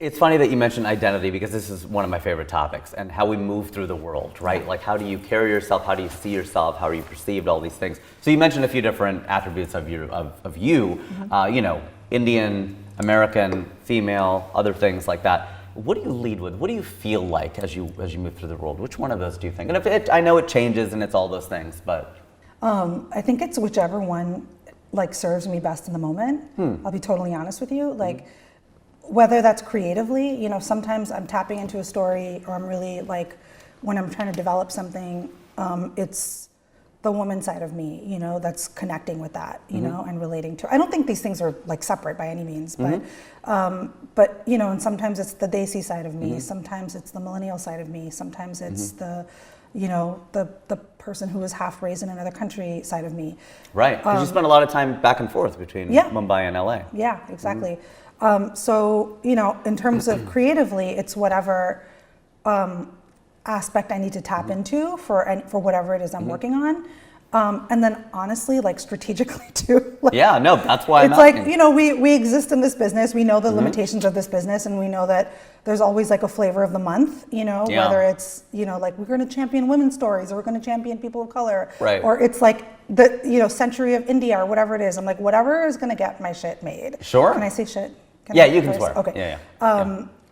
It's funny that you mentioned identity because this is one of my favorite topics and how we move through the world, right? Like how do you carry yourself? How do you see yourself? How are you perceived? All these things. So you mentioned a few different attributes of you, you know, Indian, American, female, other things like that. What do you lead with? What do you feel like as you move through the world? Which one of those do you think? And I know it changes and it's all those things, but I think it's whichever one like serves me best in the moment. I'll be totally honest with you. Like whether that's creatively, you know, sometimes I'm tapping into a story or I'm really like, when I'm trying to develop something, it's the woman side of me, you know, that's connecting with that, you know, and relating to. I don't think these things are like separate by any means, but you know, and sometimes it's the Desi side of me, sometimes it's the millennial side of me, sometimes it's the, you know, the person who was half raised in another country side of me. Right, because you spend a lot of time back and forth between Mumbai and LA. Yeah, exactly. So, you know, in terms of creatively, it's whatever aspect I need to tap into for whatever it is I'm working on. And then honestly, like strategically too. Like, yeah, no, that's why it's like, you know, we exist in this business. We know the limitations of this business, and we know that there's always like a flavor of the month, you know, whether it's, you know, like we're going to champion women's stories or we're going to champion people of color, or it's like the, you know, century of India or whatever it is. I'm like, whatever is going to get my shit made. Sure. Can I say shit? Yeah, you can swear. Okay.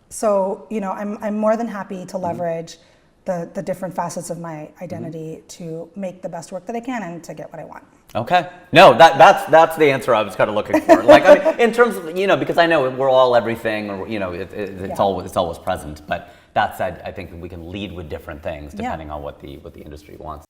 So, you know, I'm more than happy to leverage the different facets of my identity to make the best work that I can and to get what I want. Okay. No, that's the answer I was kind of looking for. Like, I mean, in terms of, you know, because I know we're all everything, or, you know, it's always present. But that said, I think we can lead with different things depending on what the industry wants.